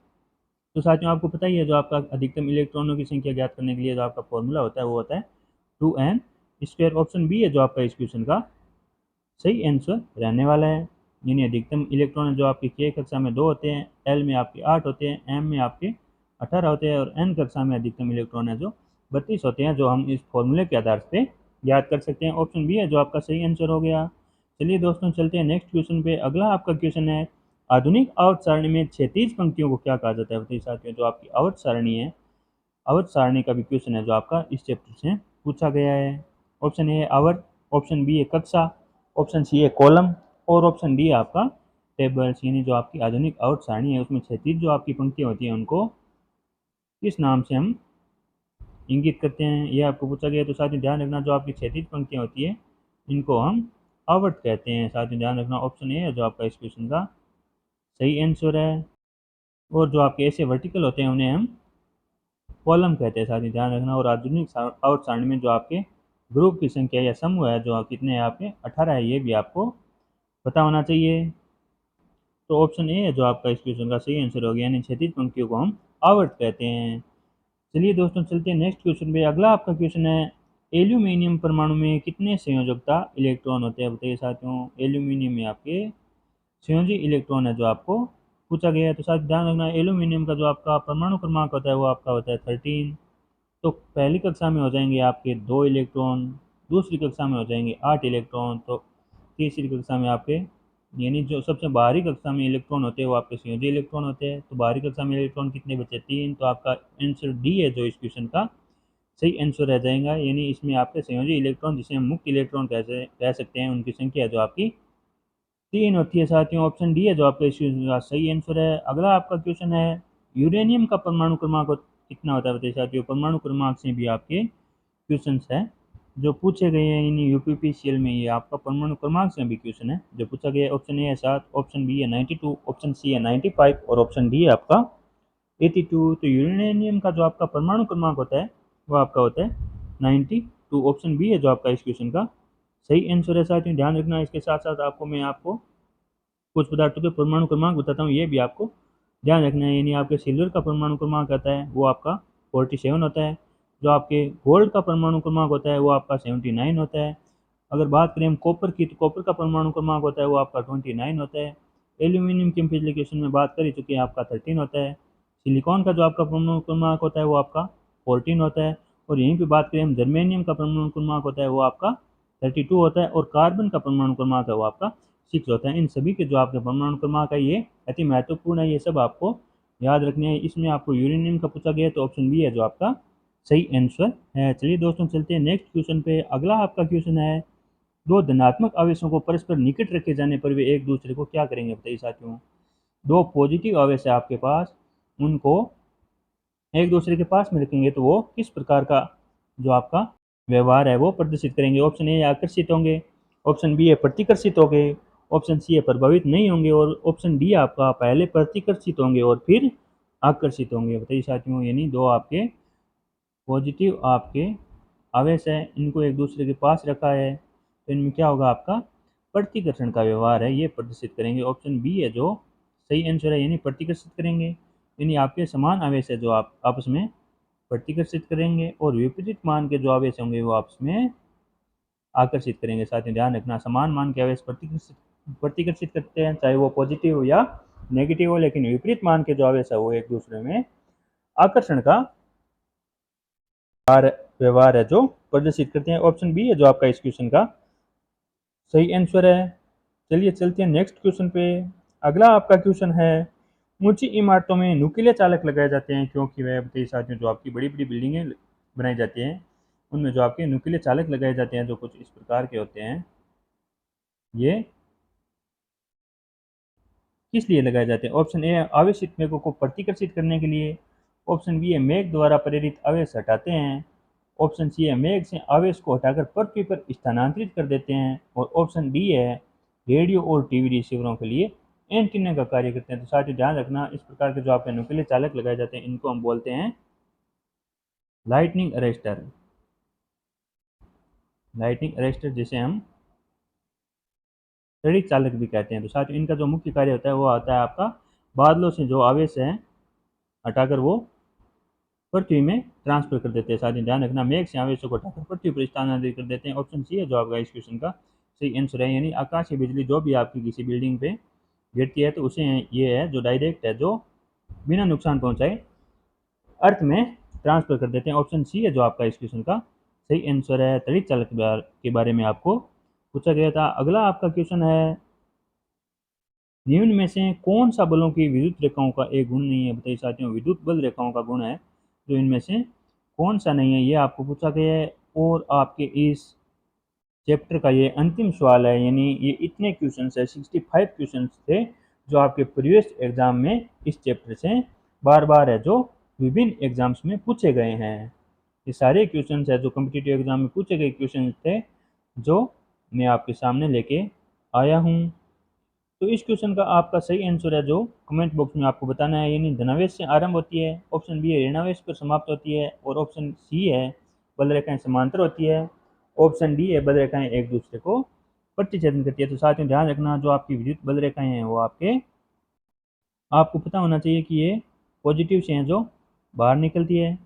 तो साथियों आपको पता ही है जो आपका अधिकतम इलेक्ट्रॉनों की संख्या ज्ञात करने के लिए जो आपका फॉर्मूला होता है वो होता है 2n²। ऑप्शन बी है जो आपका इस क्वेश्चन का सही आंसर रहने वाला है। यानी अधिकतम इलेक्ट्रॉन जो आपकी के कक्षा में 2 होते हैं, एल में आपके 8 होते हैं, एम में आपके 18 होते हैं और एन कक्षा में अधिकतम इलेक्ट्रॉन है जो 32 होते हैं, जो हम इस फॉर्मूले के आधार पे याद कर सकते हैं। ऑप्शन बी है जो आपका सही आंसर हो गया। चलिए दोस्तों चलते हैं नेक्स्ट क्वेश्चन पे। अगला आपका क्वेश्चन है, आधुनिक आवर्त सारणी में क्षैतिज पंक्तियों को क्या कहा जाता है? बताइए साथियों, जो आपकी आवर्त सारणी है, आवर्त सारणी का भी क्वेश्चन है जो आपका इस चैप्टर से पूछा गया है। ऑप्शन ए है आवर्त, ऑप्शन बी है कक्षा, ऑप्शन सी है कॉलम और ऑप्शन डी है आपका टेबल्स। यानी जो आपकी आधुनिक आवर्त सारणी है उसमें क्षैतिज जो आपकी पंक्तियाँ होती हैं उनको किस नाम से हम इंगित करते हैं, ये आपको पूछा गया है। तो साथ ही ध्यान रखना, जो आपकी क्षैतिज पंक्तियाँ होती है इनको हम आवर्त कहते हैं। साथ ही ध्यान रखना, ऑप्शन ए है जो आपका इस क्वेश्चन का सही आंसर है। और जो आपके ऐसे वर्टिकल होते हैं उन्हें हम कॉलम कहते हैं। साथ ही ध्यान रखना, और आधुनिक आवर्त सारणी में जो आपके ग्रुप की संख्या या समूह है जो कितने हैं आपके 18 है, ये भी आपको पता होना चाहिए। तो ऑप्शन ए है जो आपका इस क्वेश्चन का सही आंसर हो गया, यानी क्षैतिज पंक्तियों को हम आवर्त कहते हैं। चलिए दोस्तों चलते हैं नेक्स्ट क्वेश्चन पे। अगला आपका क्वेश्चन है, एल्यूमिनियम परमाणु में कितने संयोजकता इलेक्ट्रॉन होते हैं? बताइए साथियों, एल्यूमिनियम में आपके संयोजी इलेक्ट्रॉन है जो आपको पूछा गया है। तो साथ ध्यान रखना, एल्यूमिनियम का जो आपका परमाणु क्रमांक होता है वो आपका होता है 13। तो पहली कक्षा में हो जाएंगे आपके 2 इलेक्ट्रॉन, दूसरी कक्षा में हो जाएंगे 8 इलेक्ट्रॉन, तो तीसरी कक्षा में आपके यानी जो सबसे बाहरी कक्षा में इलेक्ट्रॉन होते हैं वो आपके संयोजी इलेक्ट्रॉन होते हैं। तो बाहरी कक्षा में इलेक्ट्रॉन कितने बचे? 3। तो आपका आंसर डी है जो इस क्वेश्चन का सही आंसर रह जाएगा। यानी इसमें आपके संयोजी इलेक्ट्रॉन जिसे हम मुक्त इलेक्ट्रॉन कह सकते हैं उनकी संख्या जो आपकी 3 होती है। साथियों ऑप्शन डी है जो आपका इस क्वेश्चन का सही आंसर है। अगला आपका क्वेश्चन है, यूरेनियम का परमाणु क्रमांक कितना होता है? बताइए साथियों, परमाणु क्रमांक से भी आपके क्वेश्चन है जो पूछे गए हैं इन यूपीपीसीएल में। ये आपका परमाणु क्रमांक से भी क्वेश्चन है जो पूछा गया है। ऑप्शन ए है 7, ऑप्शन बी है 92, ऑप्शन सी है 95 और ऑप्शन डी है आपका 82। तो यूरेनियम का जो आपका परमाणु क्रमांक होता है वो आपका होता है 92। ऑप्शन बी है जो आपका इस क्वेश्चन का सही आंसर है। साथियों ध्यान रखना, इसके साथ साथ आपको मैं आपको कुछ पदार्थों के परमाणु क्रमांक बताता हूँ, ये भी आपको ध्यान रखना है। यानी आपके सिल्वर का परमाणु क्रमांक आता है वो आपका 47 होता है। जो आपके गोल्ड का परमाणु क्रमांक होता है वो आपका 79 होता है। अगर बात करें हम कॉपर की, तो कॉपर का परमाणु क्रमांक होता है वो आपका 29 होता है। एल्यूमिनियम की हम पिछले क्वेश्चन में बात कर ही चुके हैं, आपका 13 होता है। सिलिकॉन का जो आपका परमाणु क्रमांक होता है वो आपका 14 होता है। और यहीं पे बात करें हम जर्मेनियम का परमाणु क्रमांक होता है वो आपका 32 होता है। और कार्बन का परमाणु क्रमांक है वो आपका 6 होता है। इन सभी के जो आपके परमाणु क्रमांक है ये अति महत्वपूर्ण है, ये सब आपको याद रखने हैं। इसमें आपको यूरेनियम का पूछा गया है तो ऑप्शन बी है जो आपका सही आंसर है। चलिए दोस्तों चलते हैं नेक्स्ट क्वेश्चन पे। अगला आपका क्वेश्चन है, दो धनात्मक आवेशों को परस्पर निकट रखे जाने पर वे एक दूसरे को क्या करेंगे, बताइए साथियों। दो पॉजिटिव आवेश है आपके पास, उनको एक दूसरे के पास में रखेंगे तो वो किस प्रकार का जो आपका व्यवहार है वो प्रदर्शित करेंगे। ऑप्शन ए आकर्षित होंगे, ऑप्शन बी है प्रतिकर्षित होंगे, ऑप्शन सी है प्रभावित नहीं होंगे और ऑप्शन डी आपका पहले प्रतिकर्षित होंगे और फिर आकर्षित होंगे। बताइए साथियों, यानी दो आपके पॉजिटिव आपके आवेश है, इनको एक दूसरे के पास रखा है तो इनमें क्या होगा, आपका प्रतिकर्षण का व्यवहार है ये प्रदर्शित करेंगे। ऑप्शन बी है जो सही आंसर है, यानी प्रतिकर्षित करेंगे। यानी आपके समान आवेश है जो आप आपस में प्रतिकर्षित करेंगे और विपरीत मान के जो आवेश होंगे वो आपस में आकर्षित करेंगे। साथ ही ध्यान रखना, समान मान के आवेश प्रतिकर्षित करते हैं, चाहे वो पॉजिटिव हो या नेगेटिव हो, लेकिन विपरीत मान के जो आवेश है वो एक दूसरे में आकर्षण का व्यवहार है जो प्रदर्शित करते हैं। ऑप्शन बी है जो आपका इस क्वेश्चन का सही आंसर है। चलिए चलते हैं नेक्स्ट क्वेश्चन पे। अगला आपका क्वेश्चन है, ऊंची इमारतों में नुकीले चालक लगाए जाते हैं क्योंकि वह, बताइए साथियों, जो आपकी बड़ी बड़ी बिल्डिंगें बनाई जाती हैं उनमें जो आपके नुकीले चालक लगाए जाते हैं जो कुछ इस प्रकार के होते हैं, ये किस लिए लगाए जाते हैं। ऑप्शन ए आवेशित मेघों को प्रतिकर्षित करने के लिए, ऑप्शन बी है मेघ द्वारा प्रेरित आवेश हटाते हैं, ऑप्शन सी है मेघ से आवेश को हटाकर पृथ्वी पर स्थानांतरित कर देते हैं और ऑप्शन डी है रेडियो और टीवी रिसीवरों के लिए एंटीना का कार्य करते हैं। तो साथ ही ध्यान रखना, इस प्रकार के जो आपके नुकीले चालक लगाए जाते हैं इनको हम बोलते हैं लाइटनिंग अरेस्टर। लाइटनिंग अरेस्टर जिसे हम प्रेरित चालक भी कहते हैं। तो साथ ही इनका जो मुख्य कार्य होता है वो आता है आपका बादलों से जो आवेश है हटाकर वो पृथ्वी में ट्रांसफर कर देते हैं। साथ ही ध्यान रखना, मेघ से आवेशों को हटाकर पृथ्वी पर स्थानांतरित कर देते हैं। ऑप्शन सी है जो आपका इस क्वेश्चन का सही आंसर है, यानी आकाशीय बिजली जो भी आपकी किसी बिल्डिंग पे गिरती है तो उसे ये है जो डायरेक्ट है जो बिना नुकसान पहुंचाए अर्थ में ट्रांसफर कर देते हैं। ऑप्शन सी है जो आपका इस क्वेश्चन का सही आंसर है। त्वरित चालक के बारे में आपको पूछा गया था। अगला आपका क्वेश्चन है, निम्न में से कौन सा बलों की विद्युत रेखाओं का एक गुण नहीं है। बताइए साथियों, विद्युत बल रेखाओं का गुण है जो इनमें से कौन सा नहीं है, ये आपको पूछा गया है। और आपके इस चैप्टर का ये अंतिम सवाल है, यानी ये इतने क्वेश्चन है, 65 क्वेश्चन थे जो आपके प्रीवियस एग्जाम में इस चैप्टर से बार बार है जो विभिन्न एग्जाम्स में पूछे गए हैं। ये सारे क्वेश्चन है जो कम्पिटिटिव एग्जाम में पूछे गए क्वेश्चन थे जो मैं आपके सामने लेके आया हूँ। तो इस क्वेश्चन का आपका सही आंसर है जो कमेंट बॉक्स में आपको बताना है, यानी धनावेश से आरंभ होती है, ऑप्शन बी है ऋणावेश पर समाप्त होती है और ऑप्शन सी है बल रेखाएं समांतर होती है, ऑप्शन डी है बल रेखाएं एक दूसरे को प्रतिच्छेदन करती है। तो साथ में ध्यान रखना, जो आपकी विद्युत बल रेखाएं हैं वो आपको पता होना चाहिए कि ये पॉजिटिव से हैं जो बाहर निकलती है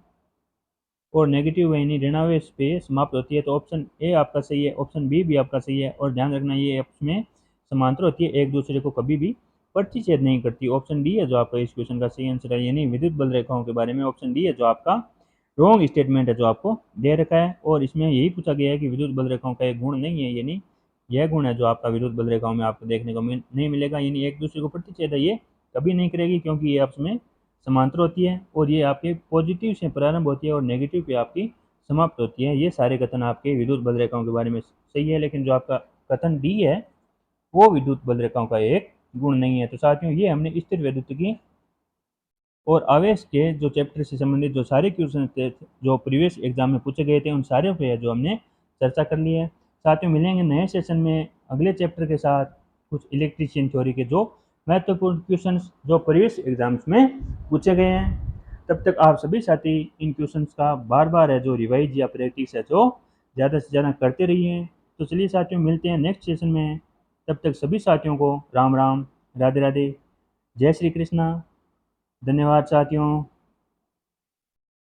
और नेगेटिव यानी ऋणावेश पे समाप्त होती है। तो ऑप्शन ए आपका सही है, ऑप्शन बी भी आपका सही है और ध्यान रखना ये आपस में समांतर होती है, एक दूसरे को कभी भी प्रतिच्छेद नहीं करती। ऑप्शन डी है जो आपका इस क्वेश्चन का सही आंसर है, यानी विद्युत बल रेखाओं के बारे में ऑप्शन डी है जो आपका रॉन्ग स्टेटमेंट है जो आपको दे रखा है। और इसमें यही पूछा गया है कि विद्युत बल रेखाओं का एक गुण नहीं है, यानी यह गुण है जो आपका विद्युत बल रेखाओं में आपको देखने को नहीं मिलेगा, यानी एक दूसरे को प्रतिच्छेद है ये कभी नहीं करेगी क्योंकि ये आपस में समांतर होती है और ये आपके पॉजिटिव से प्रारंभ होती है और नेगेटिव पे आपकी समाप्त होती है। ये सारे कथन आपके विद्युत बल रेखाओं के बारे में सही है, लेकिन जो आपका कथन डी है वो विद्युत बल रेखाओं का एक गुण नहीं है। तो साथियों, ये हमने स्थिर वैद्युतिकी और आवेश के जो चैप्टर से संबंधित जो सारे क्वेश्चन थे जो प्रीवियस एग्जाम में पूछे गए थे उन सारे पे जो हमने चर्चा कर ली है। साथियों, मिलेंगे नए सेशन में अगले चैप्टर के साथ कुछ इलेक्ट्रीशियन थ्योरी के जो महत्वपूर्ण क्वेश्चंस जो प्रीवियस एग्जाम्स में पूछे गए हैं। तब तक आप सभी साथी इन क्वेश्चंस का बार बार है जो रिवाइज या प्रैक्टिस है जो ज़्यादा से ज़्यादा करते रहिए। तो चलिए साथियों, मिलते हैं नेक्स्ट सेशन में। तब तक सभी साथियों को राम राम, राधे राधे, जय श्री कृष्णा। धन्यवाद साथियों।